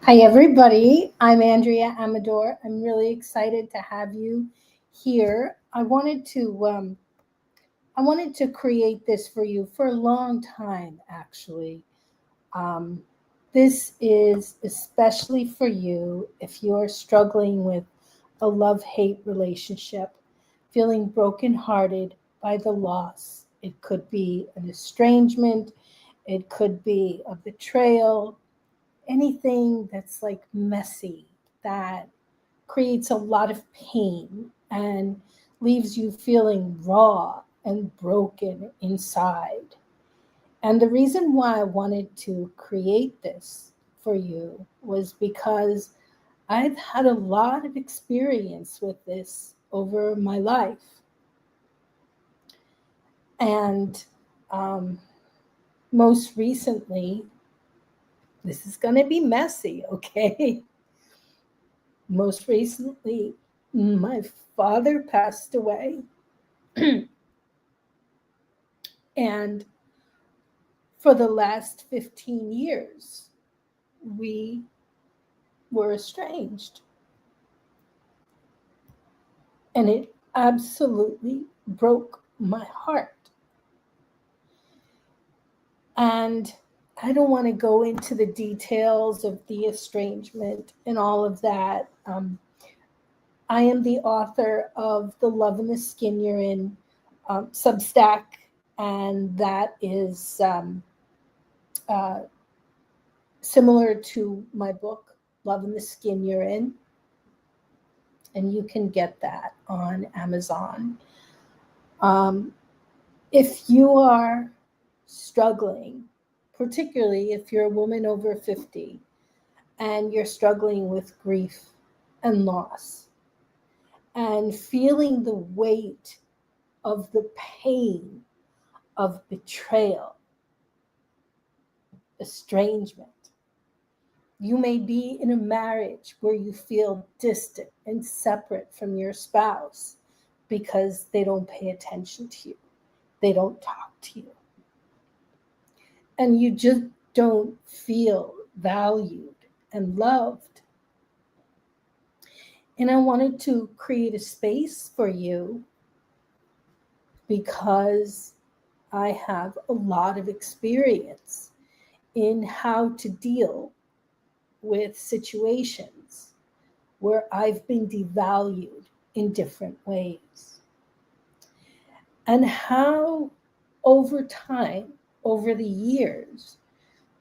Hi, everybody. I'm Andrea Amador. I'm really excited to have you here. I wanted to create this for you for a long time, actually. Um, this is especially for you if you're struggling with a love-hate relationship, feeling brokenhearted by the loss. It could be an estrangement. It could be a betrayal, anything that's like messy, that creates a lot of pain and leaves you feeling raw and broken inside. And the reason why I wanted to create this for you was because I've had a lot of experience with this over my life. And um, most recently, this is going to be messy, okay? Most recently, my father passed away, and for the last 15 years, we were estranged. And it absolutely broke my heart. And I don't want to go into the details of the estrangement and all of that. I am the author of The Love and the Skin You're In Substack, and that is uh, similar to my book, Love and the Skin You're In. And you can get that on Amazon. Um, if you are struggling, particularly if you're a woman over 50 and you're struggling with grief and loss and feeling the weight of the pain of betrayal, estrangement. You may be in a marriage where you feel distant and separate from your spouse because they don't pay attention to you, they don't talk to you, and you just don't feel valued and loved. And I wanted to create a space for you because I have a lot of experience in how to deal with situations where I've been devalued in different ways. And how, over time, over the years,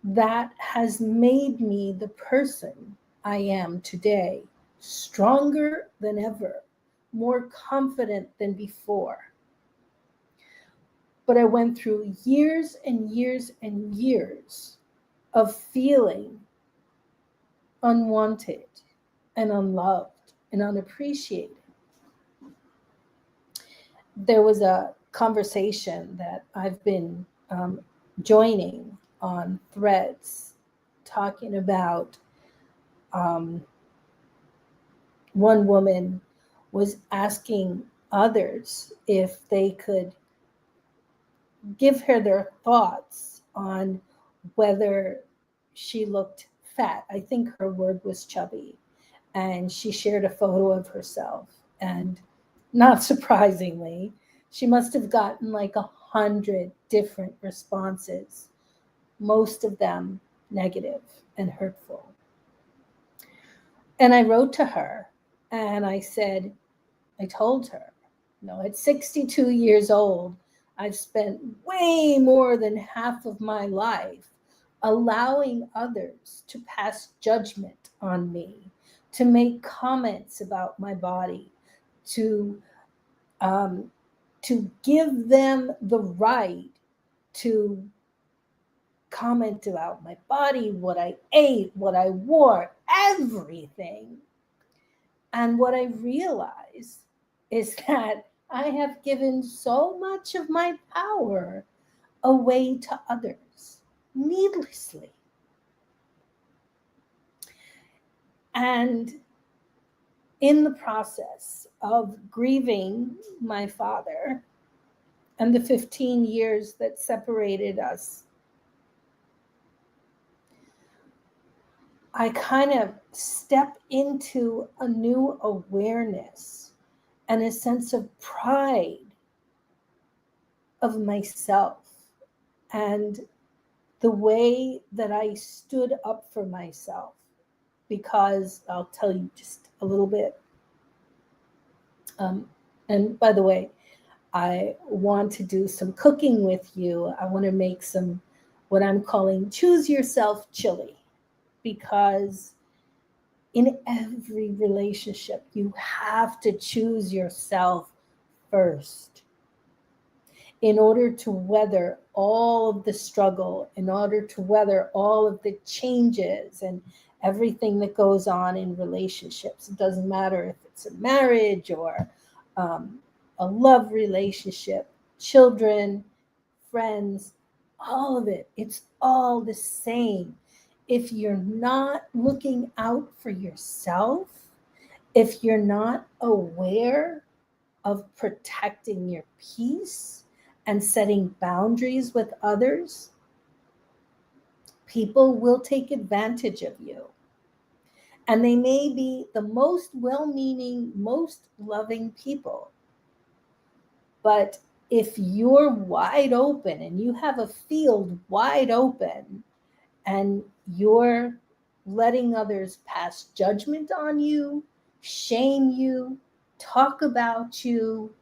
that has made me the person I am today, stronger than ever, more confident than before. But I went through years and years and years of feeling unwanted and unloved and unappreciated. There was a conversation that I've been joining on threads talking about um, one woman was asking others if they could give her their thoughts on whether she looked fat. I think her word was chubby. And she shared a photo of herself. And not surprisingly, she must have gotten like 100 different responses, most of them negative and hurtful. And I wrote to her and I said, I told her, at 62 years old, I've spent way more than half of my life allowing others to pass judgment on me, to make comments about my body, to um, to give them the right to comment about my body, what I ate, what I wore, everything. And what I realize is that I have given so much of my power away to others needlessly. And in the process of grieving my father and the 15 years that separated us, I kind of step into a new awareness and a sense of pride of myself and the way that I stood up for myself. Because I'll tell you just a little bit. And by the way, I want to do some cooking with you. I want to make some what I'm calling choose yourself chili, because in every relationship, you have to choose yourself first in order to weather all of the struggle, in order to weather all of the changes and everything that goes on in relationships. It doesn't matter if it's a marriage or a love relationship, children, friends, all of it. It's all the same. If you're not looking out for yourself, if you're not aware of protecting your peace and setting boundaries with others, people will take advantage of you. And they may be the most well-meaning, most loving people. But if you're wide open and you have a field wide open and you're letting others pass judgment on you, shame you, talk about you,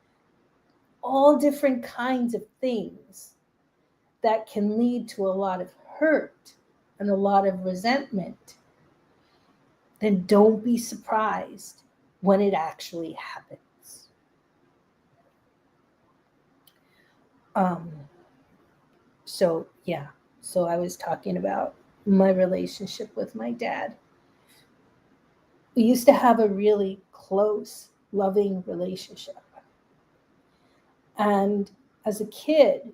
all different kinds of things that can lead to a lot of hurt and a lot of resentment, then don't be surprised when it actually happens. So I was talking about my relationship with my dad. We used to have a really close, loving relationship. And as a kid,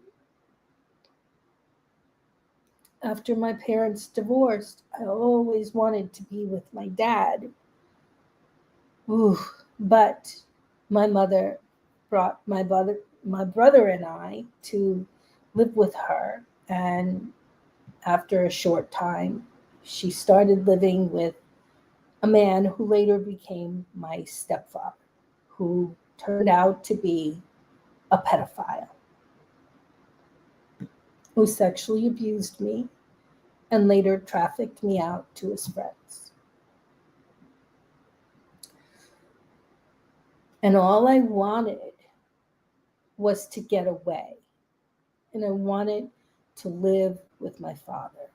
after my parents divorced, I always wanted to be with my dad. Ooh, but my mother brought my brother and I to live with her. And after a short time, she started living with a man who later became my stepfather, who turned out to be a pedophile, who sexually abused me and later trafficked me out to his friends. And all I wanted was to get away. And I wanted to live with my father.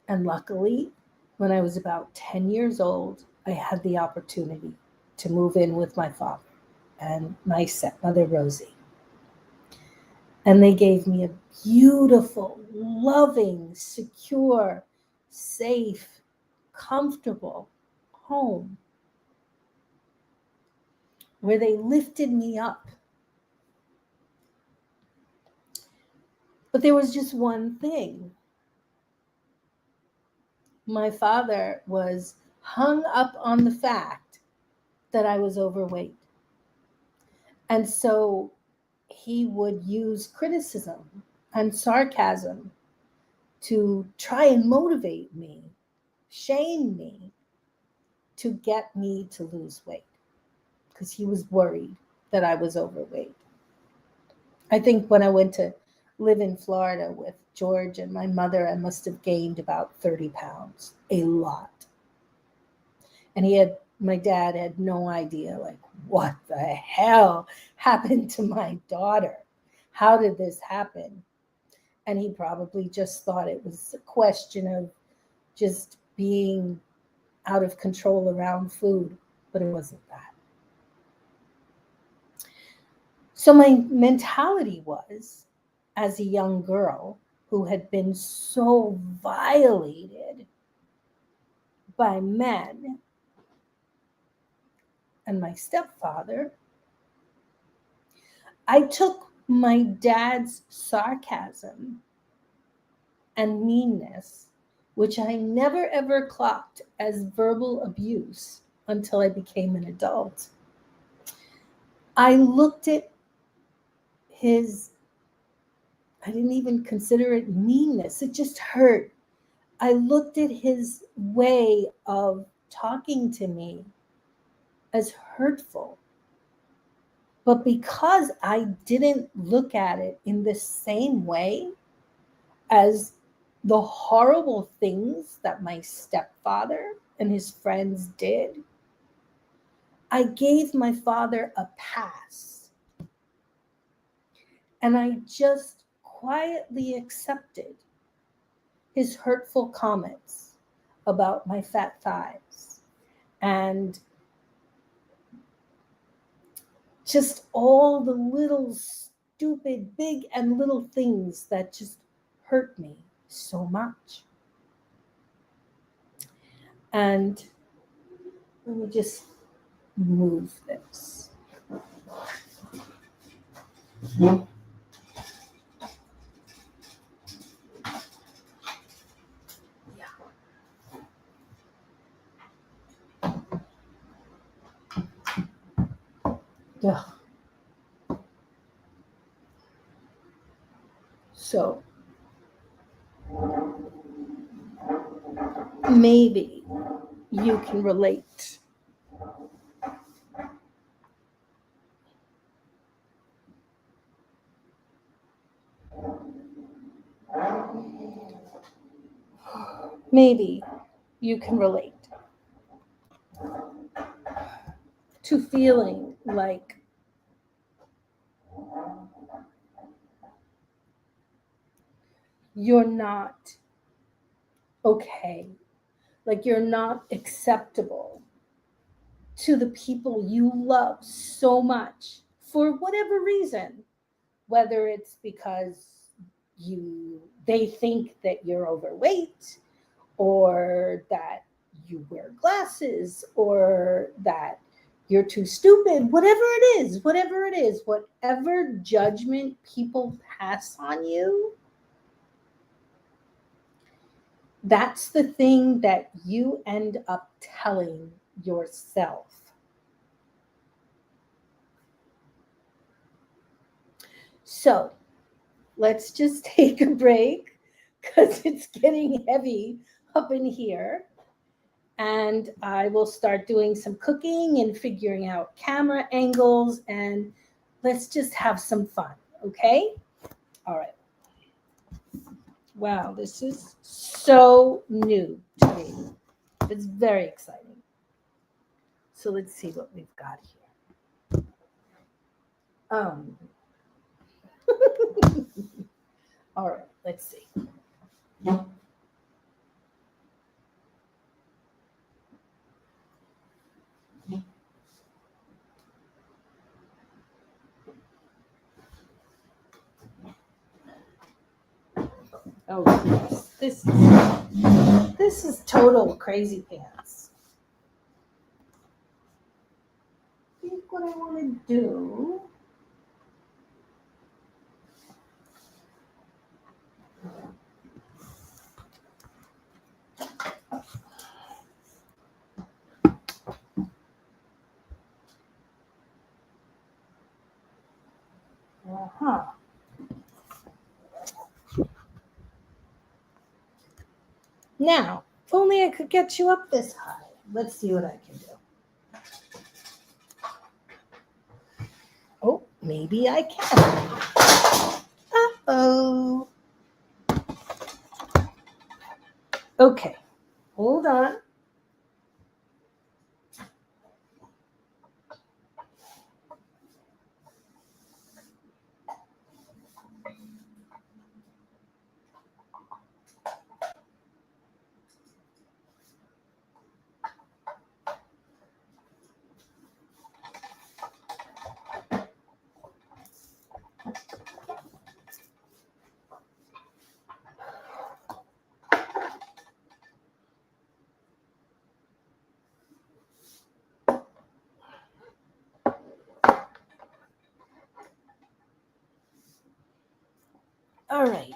And luckily, when I was about 10 years old, I had the opportunity to move in with my father and my stepmother, Rosie. And they gave me a beautiful, loving, secure, safe, comfortable home where they lifted me up. But there was just one thing. My father was hung up on the fact that I was overweight. And so he would use criticism and sarcasm to try and motivate me, shame me, to get me to lose weight, because he was worried that I was overweight. I think when I went to live in Florida with George and my mother, I must have gained about 30 pounds, a lot. And my dad had no idea, like, what the hell happened to my daughter? How did this happen? And he probably just thought it was a question of just being out of control around food, but it wasn't that. So my mentality was, as a young girl who had been so violated by men and my stepfather, I took my dad's sarcasm and meanness, which I never ever clocked as verbal abuse until I became an adult. I looked at I didn't even consider it meanness. It just hurt. I looked at his way of talking to me as hurtful. But because I didn't look at it in the same way as the horrible things that my stepfather and his friends did, I gave my father a pass. And I just quietly accepted his hurtful comments about my fat thighs and just all the little stupid big and little things that just hurt me so much. And let me just move this. Yeah. Yeah. So maybe you can relate. Maybe you can relate to feeling like you're not okay, like you're not acceptable to the people you love so much for whatever reason, whether it's because they think that you're overweight, or that you wear glasses, or that you're too stupid, whatever judgment people pass on you, that's the thing that you end up telling yourself. So let's just take a break because it's getting heavy up in here. And I will start doing some cooking and figuring out camera angles, and let's just have some fun, okay? All right. Wow, this is so new to me. It's very exciting. So let's see what we've got here. All right, let's see. Oh, yes. This is total crazy pants. I think what I want to do. Uh-huh. Now, if only I could get you up this high. Let's see what I can do. Oh, maybe I can. Uh-oh. Okay, hold on. All right,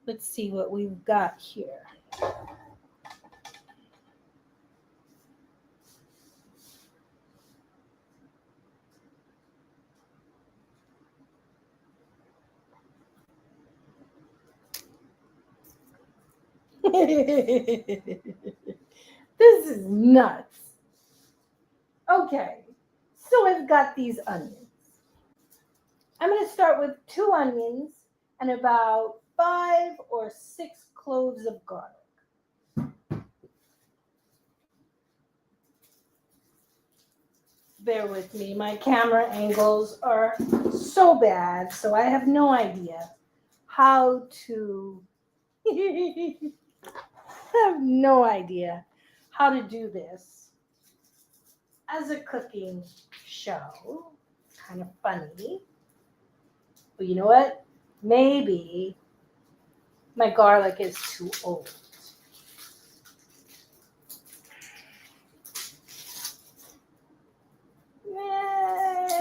let's see what we've got here. This is nuts. Okay, so I've got these onions. I'm going to start with 2 onions and about 5 or 6 cloves of garlic. Bear with me, my camera angles are so bad, so I have no idea how to I have no idea how to do this as a cooking show. Kind of funny. But you know what? Maybe my garlic is too old.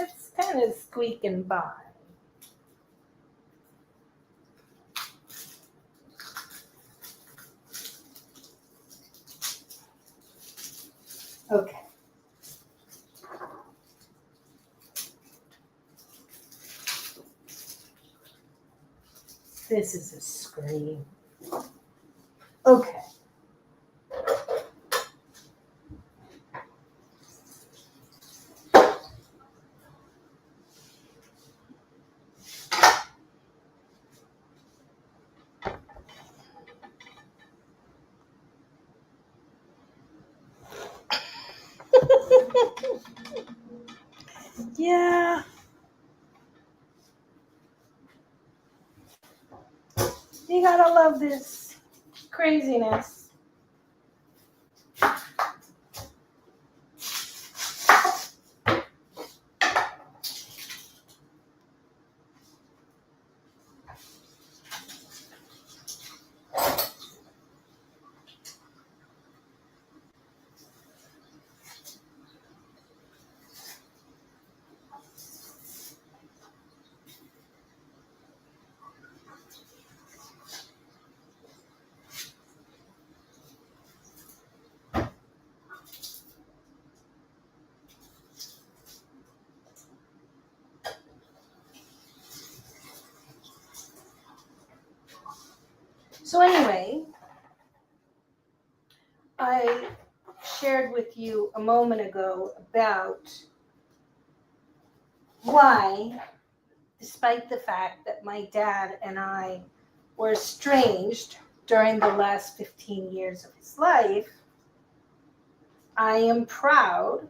It's kind of squeaking by. Okay. This is a scream. Okay. Yeah. You gotta love this craziness. So anyway, I shared with you a moment ago about why, despite the fact that my dad and I were estranged during the last 15 years of his life, I am proud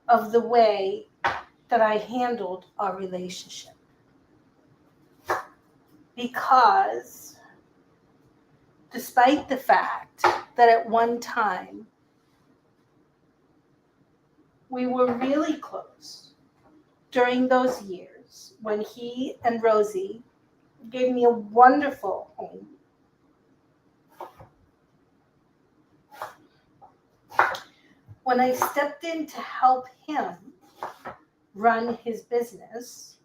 of the way that I handled our relationship. Because despite the fact that at one time we were really close during those years when he and Rosie gave me a wonderful home, when I stepped in to help him run his business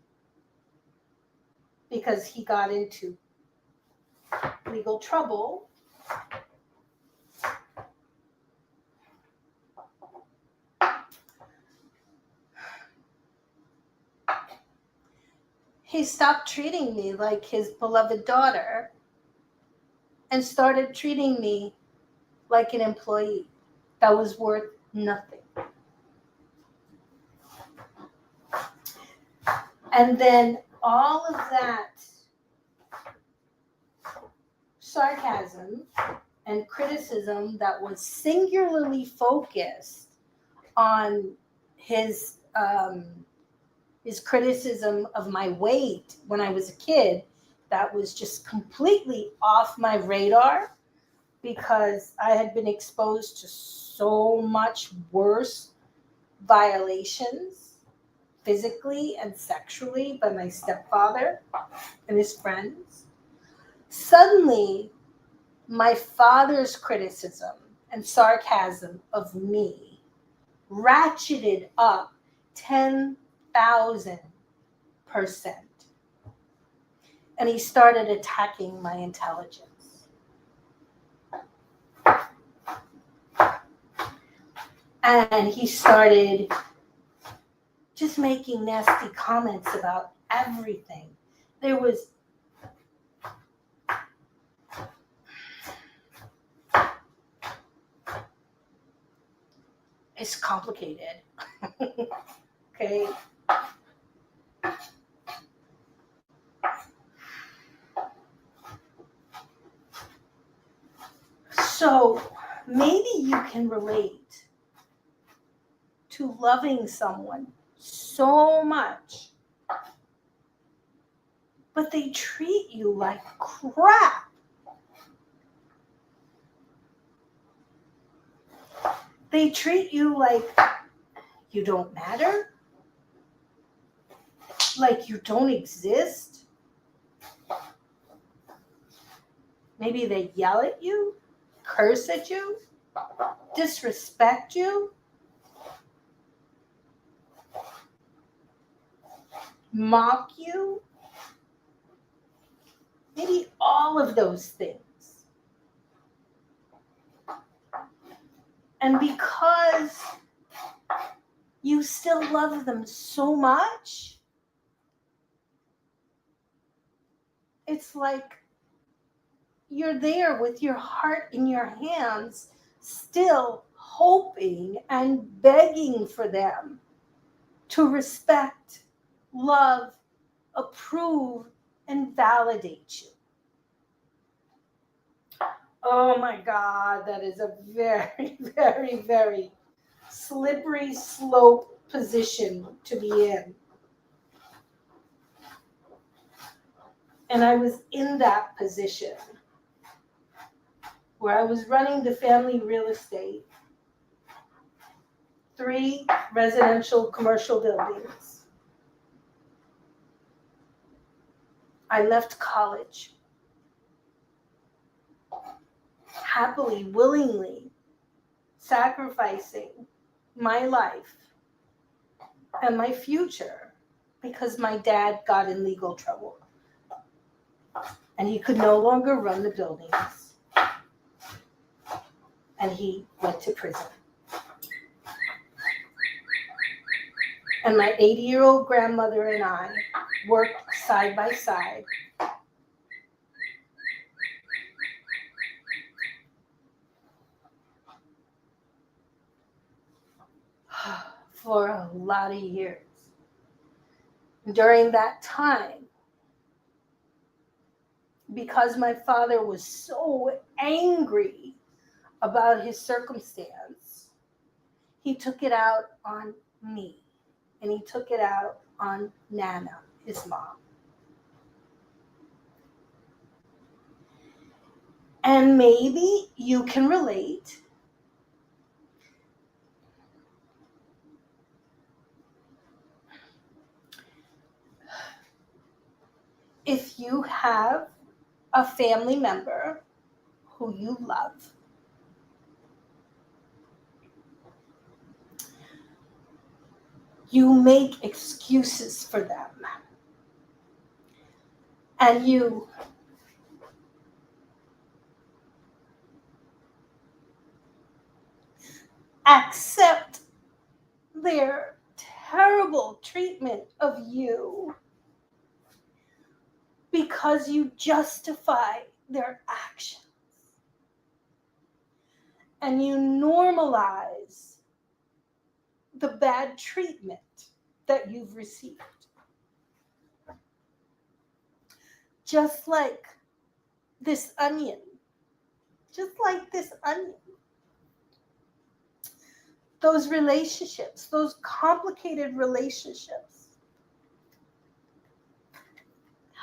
because he got into legal trouble, he stopped treating me like his beloved daughter and started treating me like an employee that was worth nothing. And then all of that sarcasm and criticism that was singularly focused on his criticism of my weight when I was a kid, that was just completely off my radar because I had been exposed to so much worse violations physically and sexually by my stepfather and his friends. Suddenly, my father's criticism and sarcasm of me ratcheted up 10,000%. And he started attacking my intelligence. And he started just making nasty comments about everything. There was is complicated. Okay. So maybe you can relate to loving someone so much, but they treat you like crap. They treat you like you don't matter, like you don't exist. Maybe they yell at you, curse at you, disrespect you, mock you. Maybe all of those things. And because you still love them so much, it's like you're there with your heart in your hands, still hoping and begging for them to respect, love, approve, and validate you. Oh my God, that is a very, very, very slippery slope position to be in. And I was in that position where I was running the family real estate, 3 residential commercial buildings. I left college happily, willingly, sacrificing my life and my future because my dad got in legal trouble and he could no longer run the buildings and he went to prison. And my 80-year-old grandmother and I worked side by side for a lot of years. During that time, because my father was so angry about his circumstance, he took it out on me, and he took it out on Nana, his mom. And maybe you can relate. If you have a family member who you love, you make excuses for them. And you accept their terrible treatment of you because you justify their actions. And you normalize the bad treatment that you've received. Just like this onion. Just like this onion. Those relationships, those complicated relationships,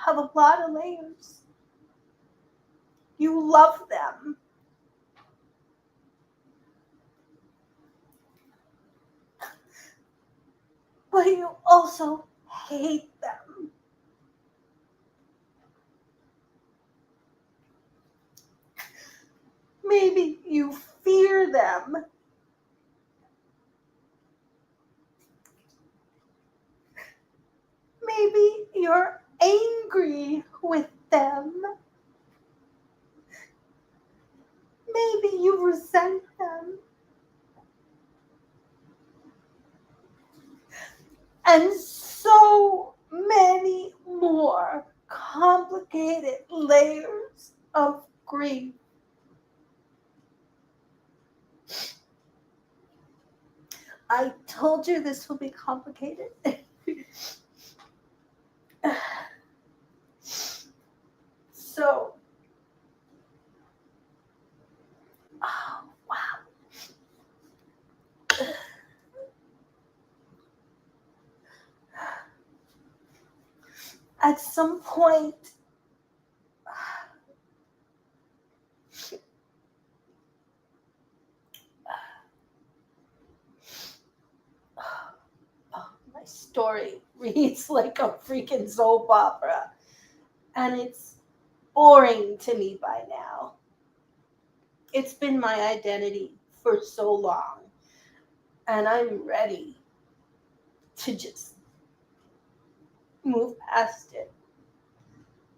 have a lot of layers. You love them. But you also hate them. Maybe you fear them. Maybe you're angry with them. Maybe you resent them. And so many more complicated layers of grief. I told you this will be complicated. So, oh, wow. At some point, my story reads like a freaking soap opera, and it's boring to me by now. It's been my identity for so long, and I'm ready to just move past it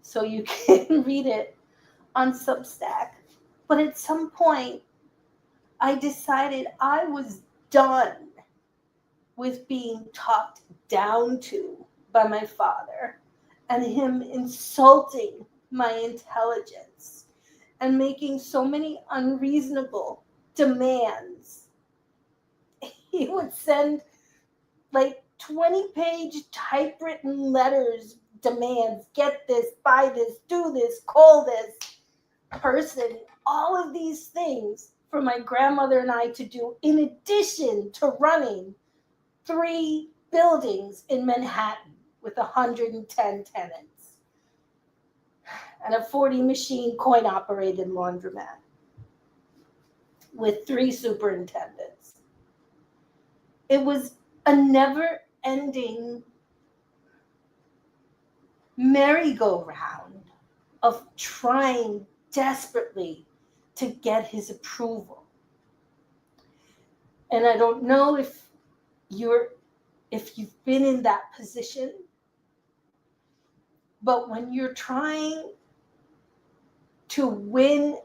so you can read it on Substack. But at some point, I decided I was done with being talked down to by my father and him insulting my intelligence and making so many unreasonable demands. He would send like 20-page typewritten letters, demands, get this, buy this, do this, call this person, all of these things for my grandmother and I to do in addition to running 3 buildings in Manhattan with 110 tenants and a 40 machine coin operated laundromat with 3 superintendents. It was a never ending merry-go-round of trying desperately to get his approval. And I don't know if you've been in that position, but when you're trying to win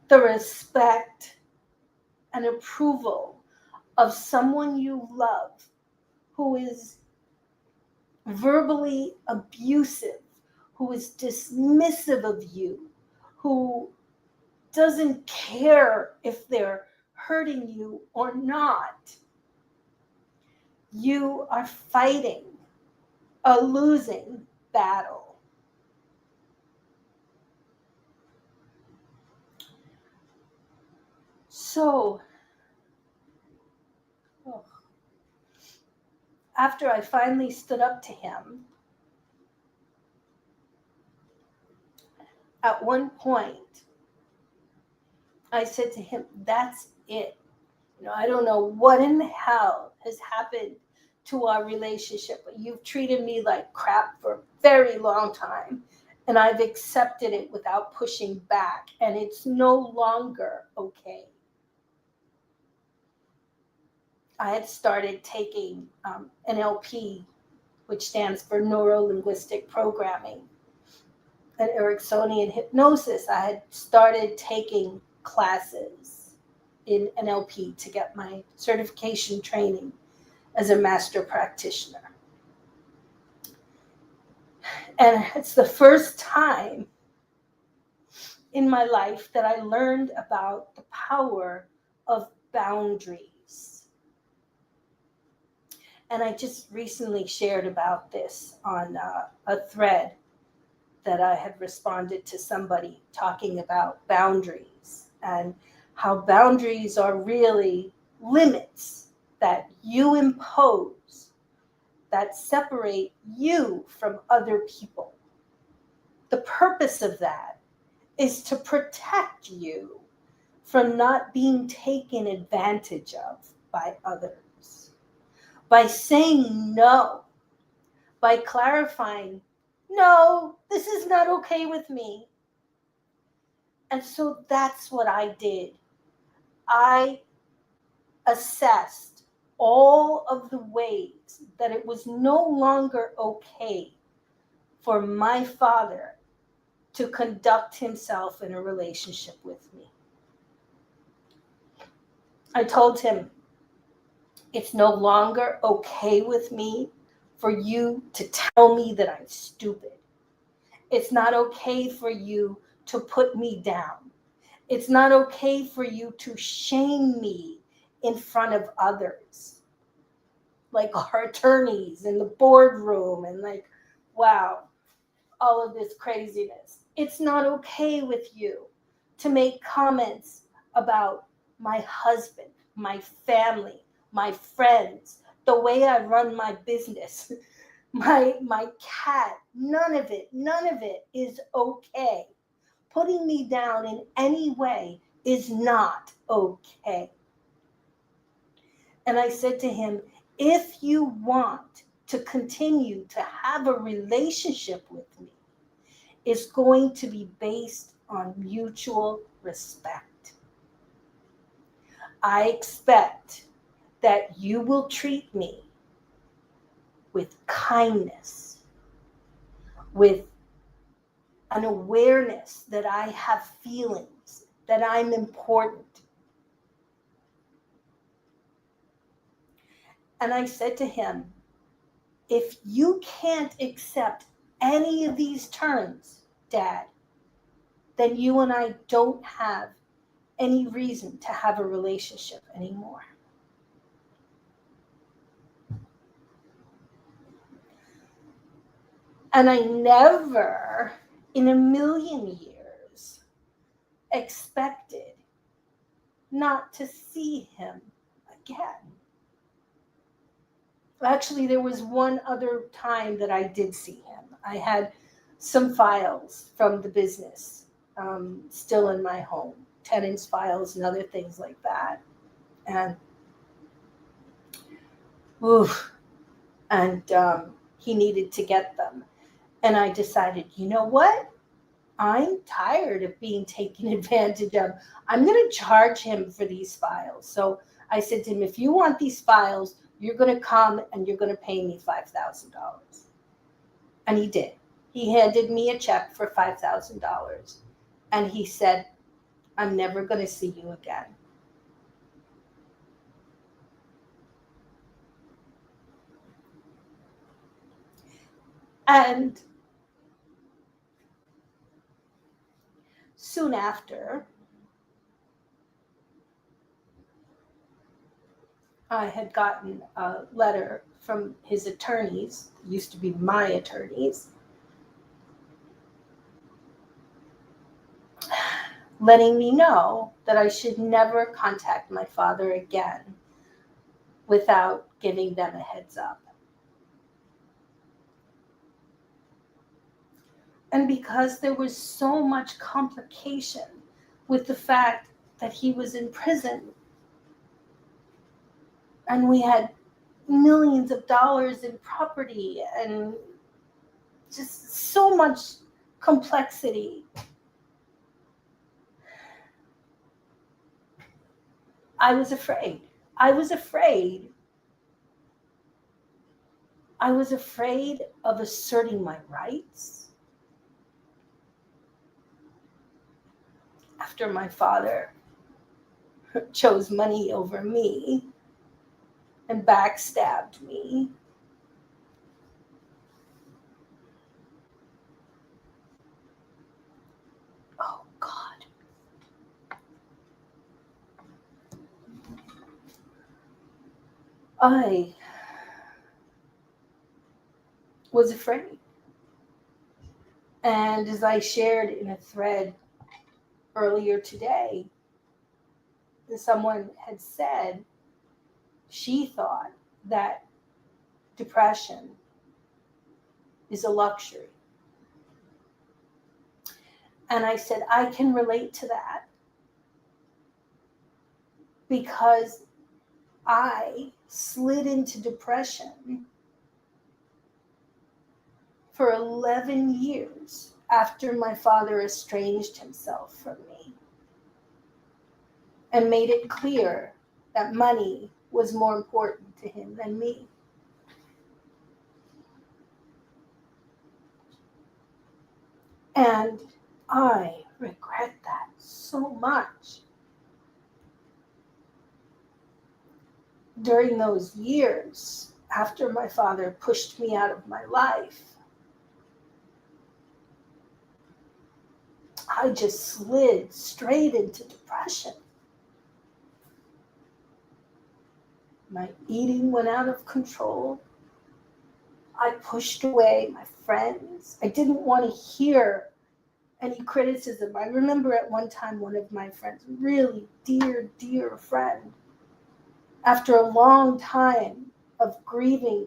the respect and approval of someone you love who is verbally abusive, who is dismissive of you, who doesn't care if they're hurting you or not, you are fighting a losing battle. So, after I finally stood up to him, at one point, I said to him, that's it. I don't know what in the hell has happened to our relationship, but you've treated me like crap for a very long time, and I've accepted it without pushing back, and it's no longer okay. I had started taking NLP, which stands for Neuro-Linguistic Programming, and Ericksonian hypnosis. I had started taking classes in NLP to get my certification training as a master practitioner. And it's the first time in my life that I learned about the power of boundaries. And I just recently shared about this on a thread that I had responded to somebody talking about boundaries and how boundaries are really limits that you impose that separate you from other people. The purpose of that is to protect you from not being taken advantage of by others. By saying no, by clarifying, no, this is not okay with me. And so that's what I did. I assessed all of the ways that it was no longer okay for my father to conduct himself in a relationship with me. I told him, it's no longer okay with me for you to tell me that I'm stupid. It's not okay for you to put me down. It's not okay for you to shame me in front of others, like our attorneys in the boardroom and like, wow, all of this craziness. It's not okay with you to make comments about my husband, my family, my friends, the way I run my business, my cat. None of it is okay. Putting me down in any way is not okay. And I said to him, if you want to continue to have a relationship with me, it's going to be based on mutual respect. I expect that you will treat me with kindness, with an awareness that I have feelings, that I'm important. And I said to him, if you can't accept any of these terms, Dad, then you and I don't have any reason to have a relationship anymore. And I never in a million years expected not to see him again. Actually, there was one other time that I did see him. I had some files from the business still in my home, tenants' files and other things like that. And he needed to get them. And I decided, you know what? I'm tired of being taken advantage of. I'm going to charge him for these files. So I said to him, if you want these files, you're going to come and you're going to pay me $5,000. And he did. He handed me a check for $5,000. And he said, I'm never going to see you again. And soon after, I had gotten a letter from his attorneys, used to be my attorneys, letting me know that I should never contact my father again without giving them a heads up. And because there was so much complication with the fact that he was in prison and we had millions of dollars in property and just so much complexity, I was afraid. I was afraid of asserting my rights after my father chose money over me and backstabbed me. Oh, God. I was afraid. And as I shared in a thread earlier today, someone had said she thought that depression is a luxury. And I said, I can relate to that because I slid into depression for 11 years after my father estranged himself from me and made it clear that money was more important to him than me. And I regret that so much. During those years, after my father pushed me out of my life, I just slid straight into depression. My eating went out of control. I pushed away my friends. I didn't want to hear any criticism. I remember at one time one of my friends, really dear friend, after a long time of grieving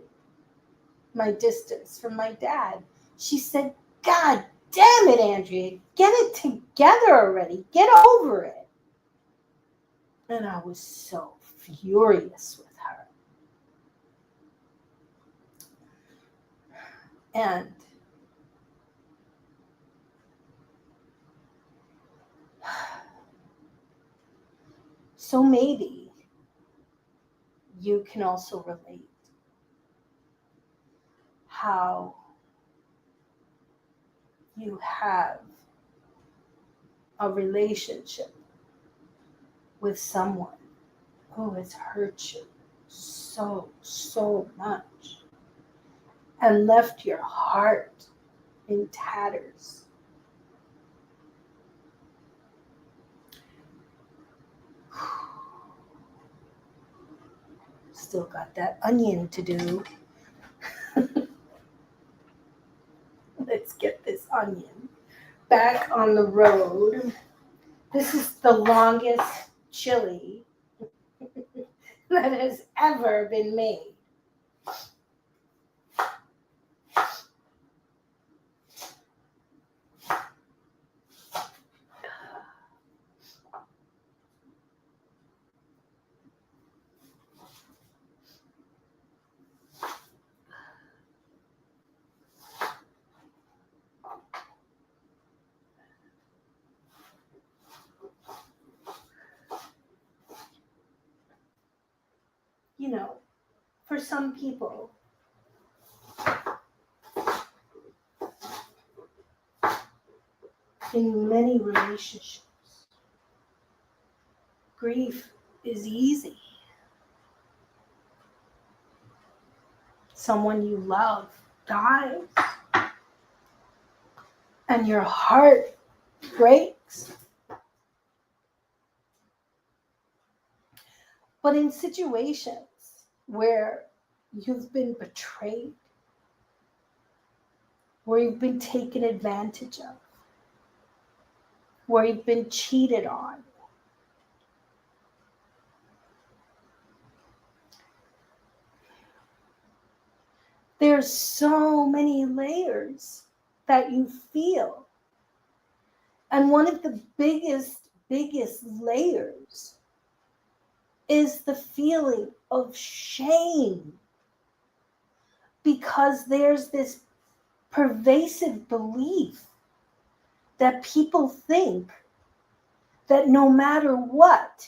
my distance from my dad, she said, "God damn it, Andrea, get it together already. Get over it." And I was so furious with her. And so maybe you can also relate how you have a relationship with someone who has hurt you so much and left your heart in tatters. Still got that onion to do. Let's get this onion back on the road. This is the longest chili that has ever been made. You know, for some people, in many relationships, grief is easy. Someone you love dies, and your heart breaks. But in situations where you've been betrayed, where you've been taken advantage of, where you've been cheated on, there's so many layers that you feel. And one of the biggest layers is the feeling of shame, because there's this pervasive belief that people think that no matter what,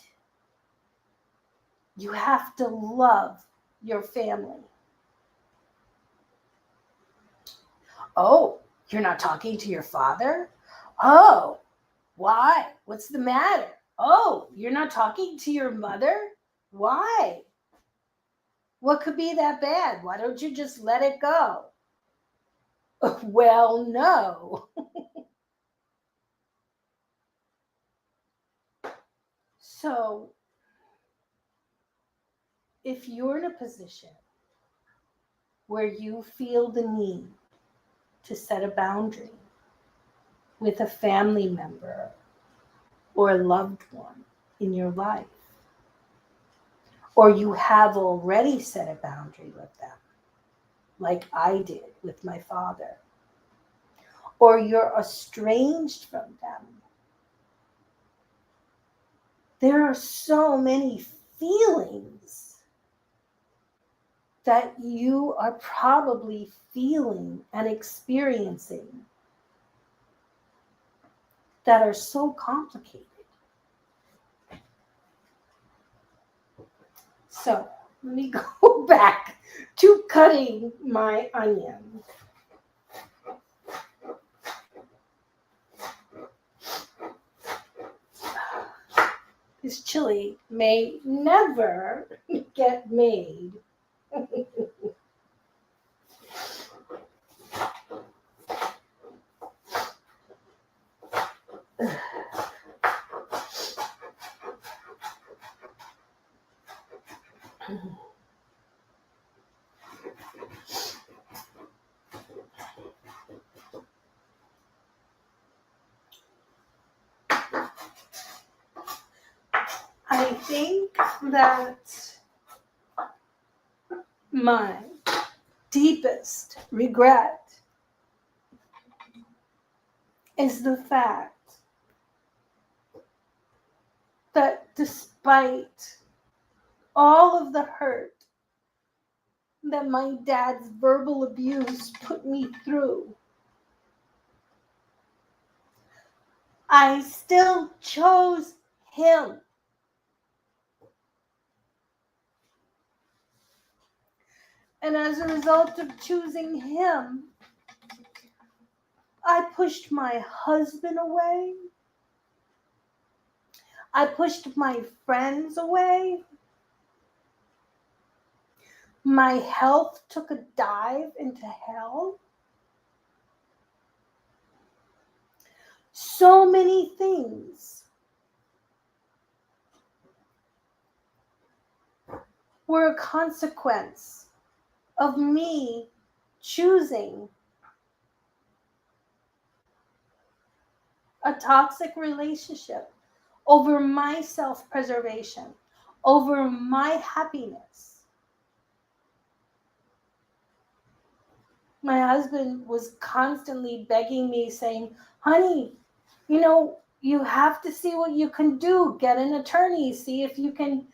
you have to love your family. Oh, you're not talking to your father? Oh, why? What's the matter? Oh, you're not talking to your mother? Why? What could be that bad? Why don't you just let it go? Well, no. So, if you're in a position where you feel the need to set a boundary with a family member or a loved one in your life, or you have already set a boundary with them, like I did with my father, or you're estranged from them, there are so many feelings that you are probably feeling and experiencing that are so complicated. So let me go back to cutting my onion. This chili may never get made. I think that my deepest regret is the fact that despite all of the hurt that my dad's verbal abuse put me through, I still chose him. And as a result of choosing him, I pushed my husband away. I pushed my friends away. My health took a dive into hell. So many things were a consequence of me choosing a toxic relationship over my self-preservation, over my happiness. My husband was constantly begging me, saying, honey, you have to see what you can do. Get an attorney. See if you can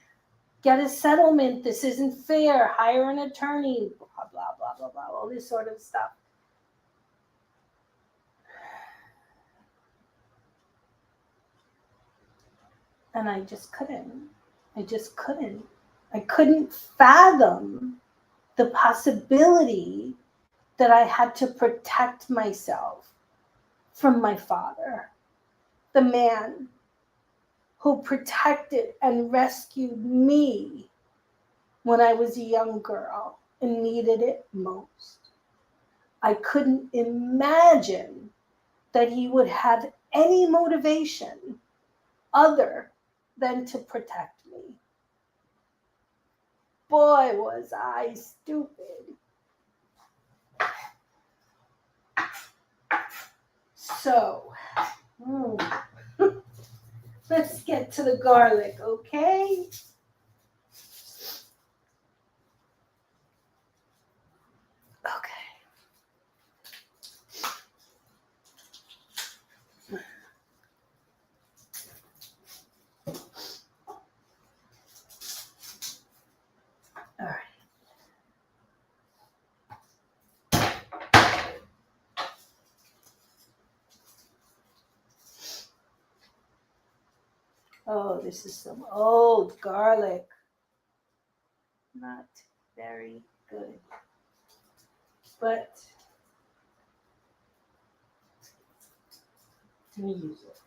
get a settlement. This isn't fair. Hire an attorney. Blah, blah, blah, blah, blah. All this sort of stuff. And I just couldn't. I couldn't fathom the possibility that I had to protect myself from my father, the man who protected and rescued me when I was a young girl and needed it most. I couldn't imagine that he would have any motivation other than to protect me. Boy, was I stupid. So, let's get to the garlic, okay? Okay. All right. Oh, this is some old garlic. Not very good. But let me use it.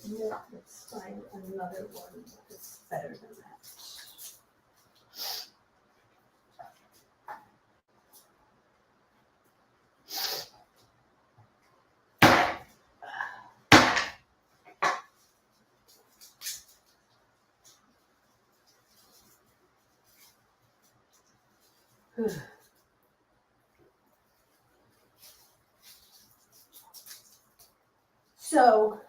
Yeah, let's find another one that's better than that. So,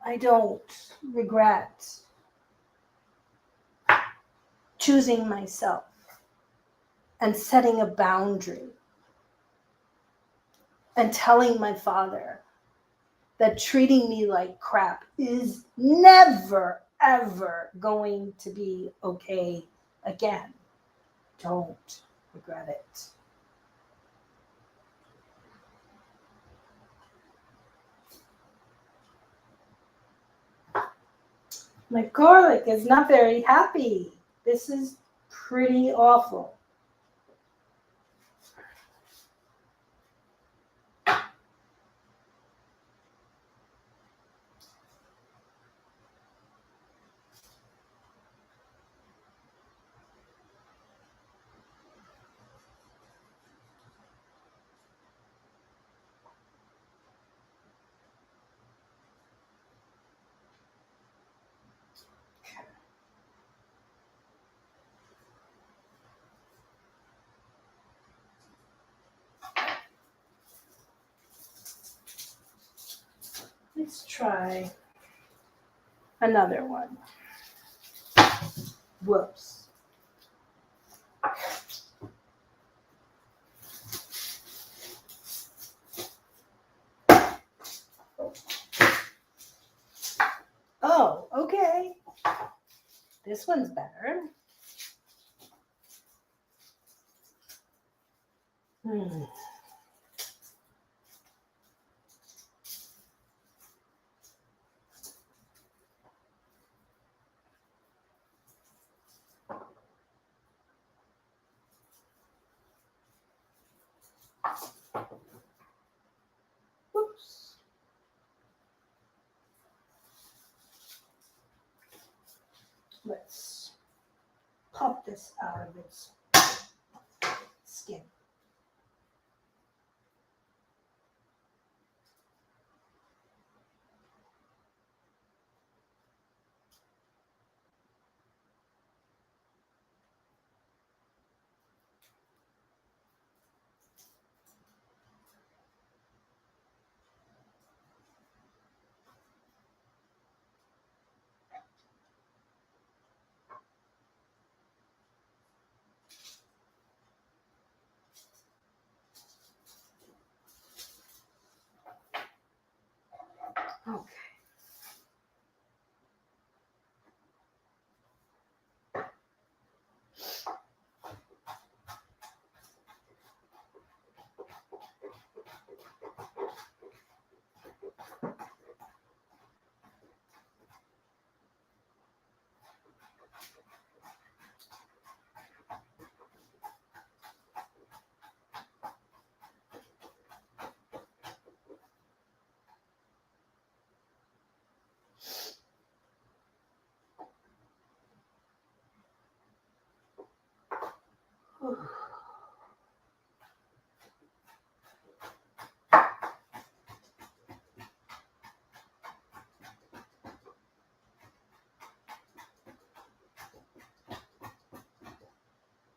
I don't regret choosing myself and setting a boundary and telling my father that treating me like crap is never, ever going to be okay again. Don't regret it. My garlic is not very happy. This is pretty awful. Let's try another one. Whoops. Oh, okay. This one's better. Whoops. Let's pop this out of its skin. Okay.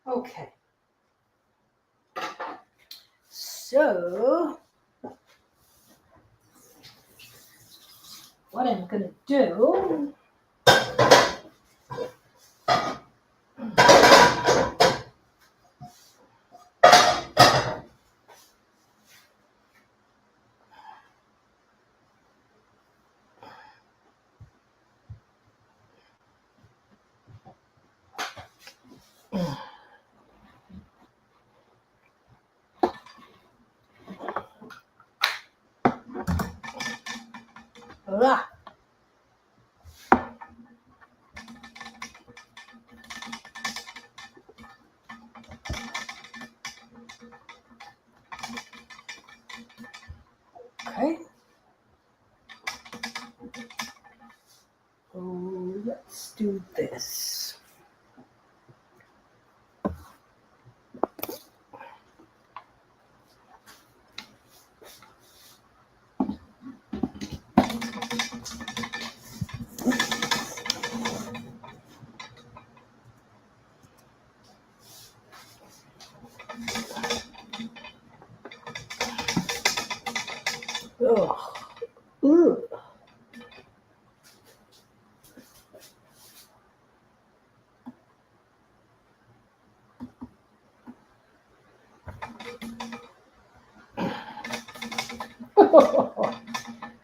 Okay. So, what I'm going to do ah, okay. Oh, let's do this. Oh, ooh.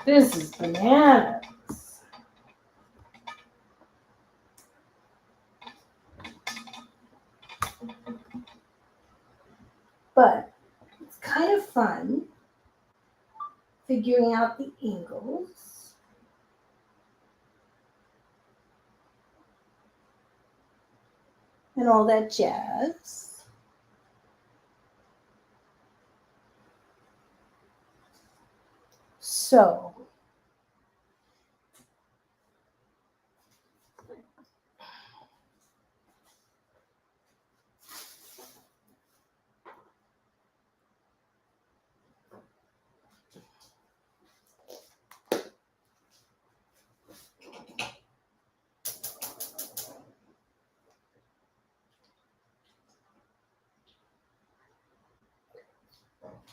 This is bananas. But it's kind of fun figuring out the angles. And all that jazz. So,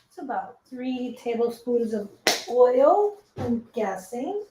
it's about 3 tablespoons of oil, I'm guessing.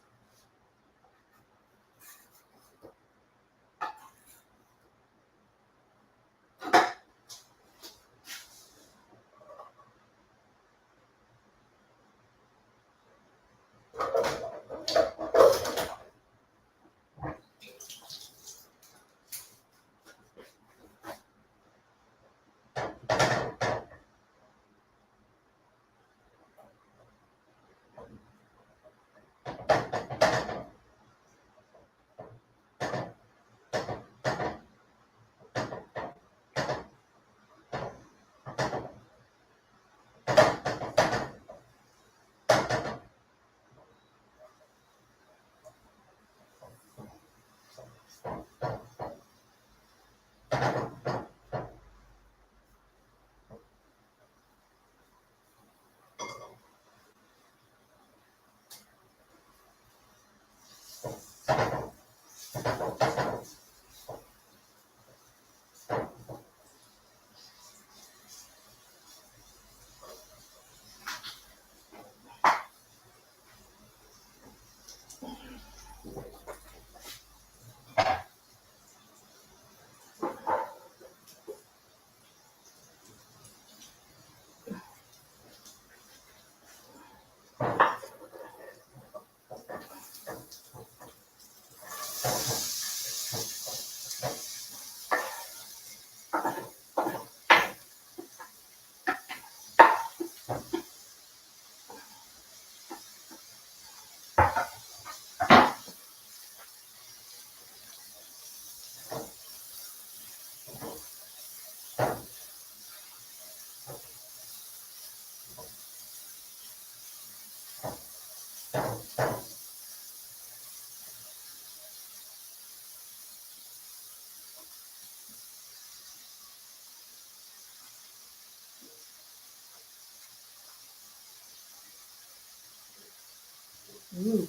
Ooh.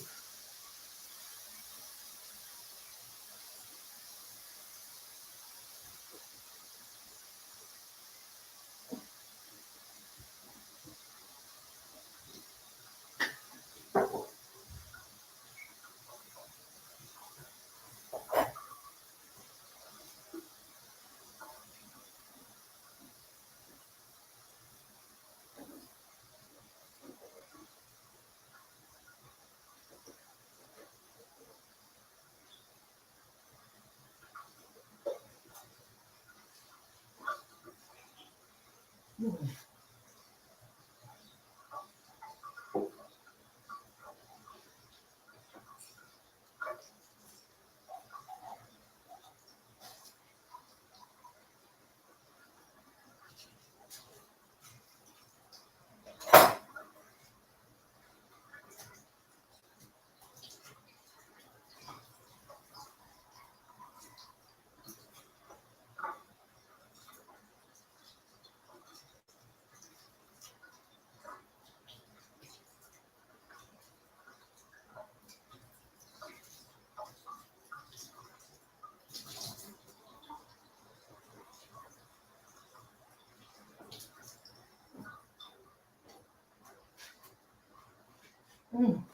Mm.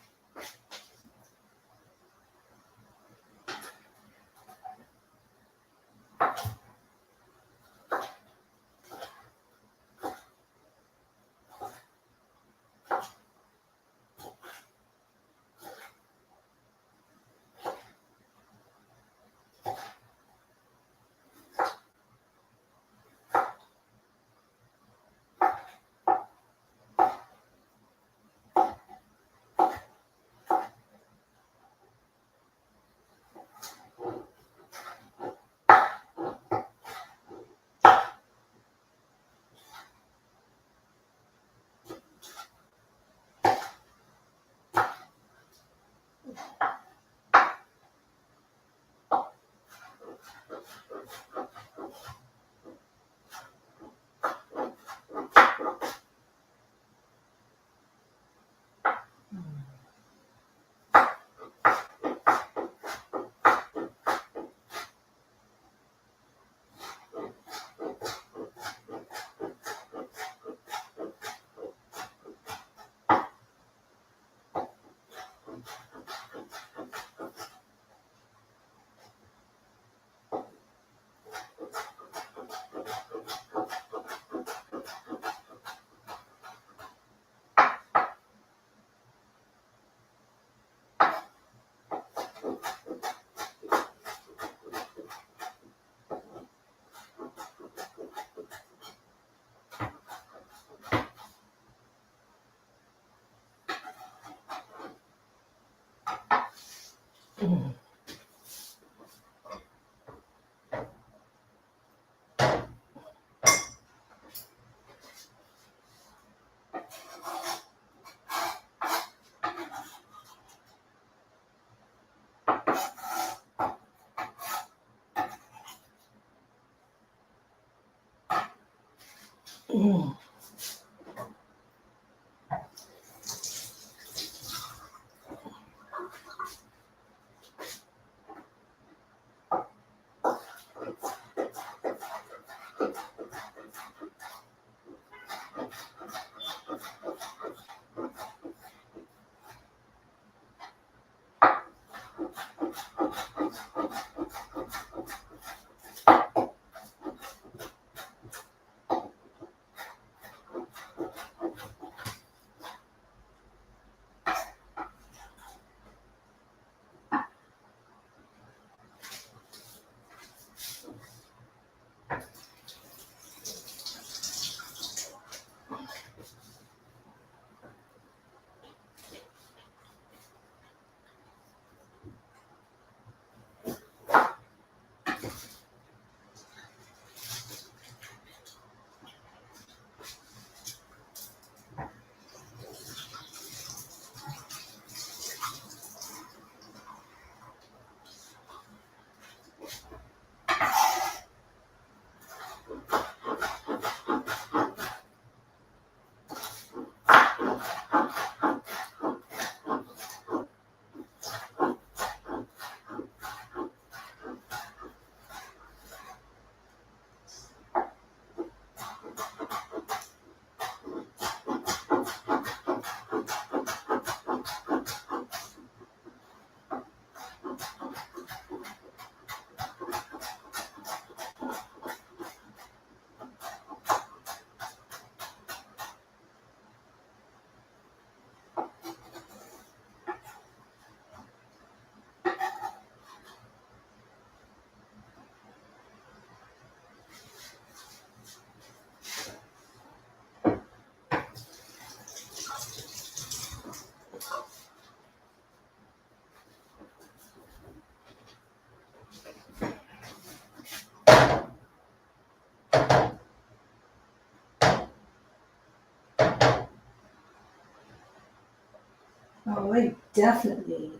Oh, I definitely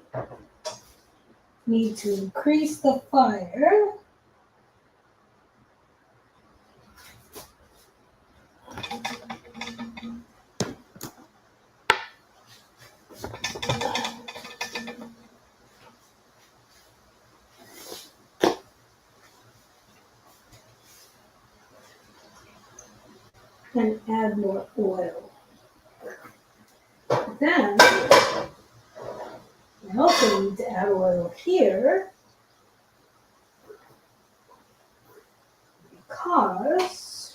need to increase the fire. And add more oil. Then I also need to add oil here because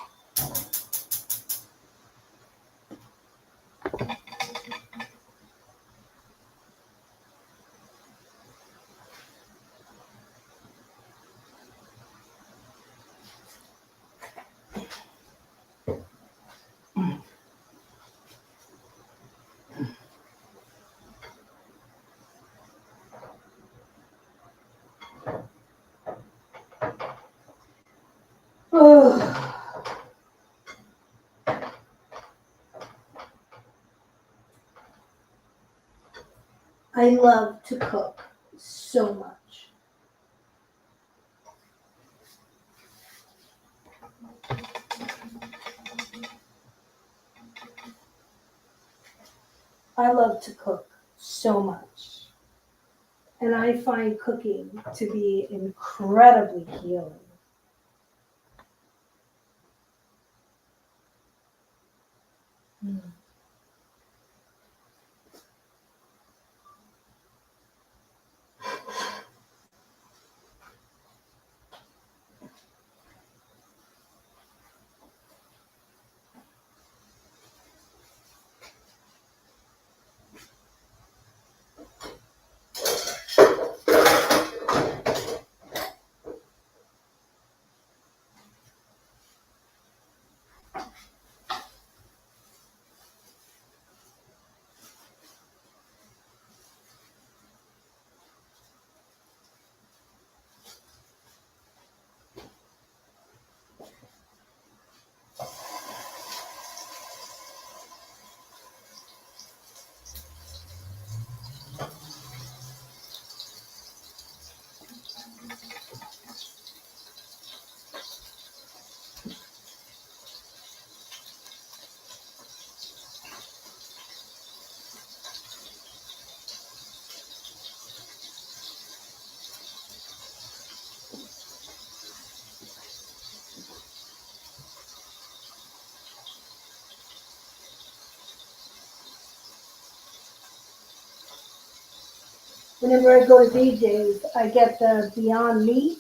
I love to cook so much. I love to cook so much. And I find cooking to be incredibly healing. whenever I go to BJ's, I get the Beyond Meat.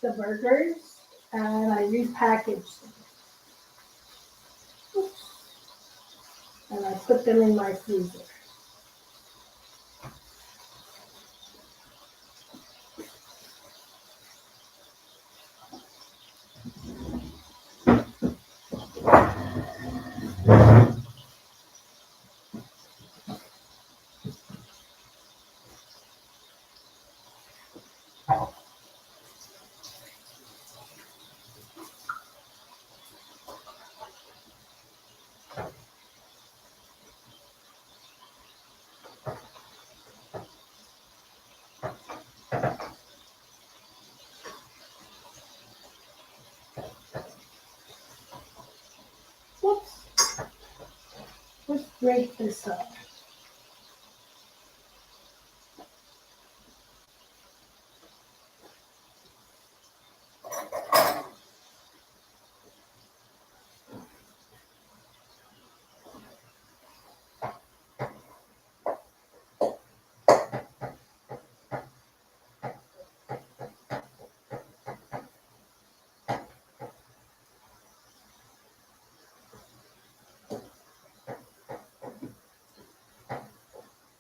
The burgers, and I repackage them. Oops. And I put them in my freezer. Whoops. Let's break this up.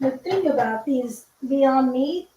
The thing about these Beyond Meat,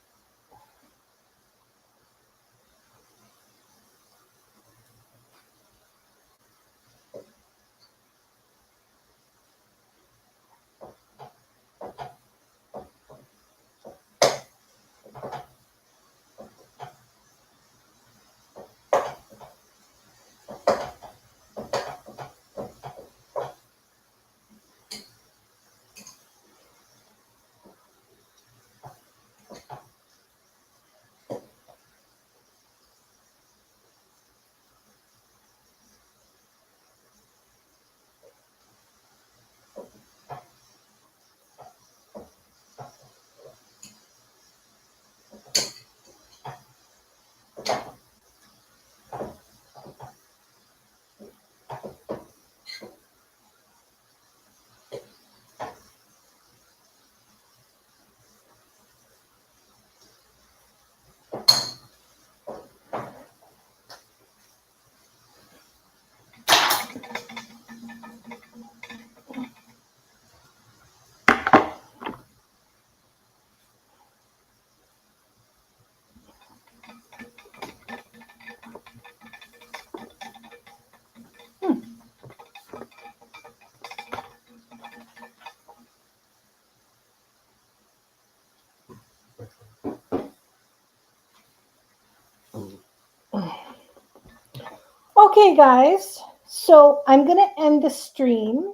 okay, guys, so I'm going to end the stream.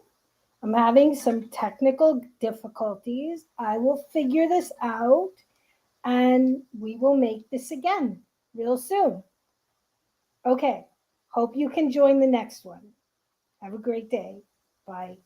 I'm having some technical difficulties. I will figure this out and we will make this again real soon. Okay, hope you can join the next one. Have a great day. Bye.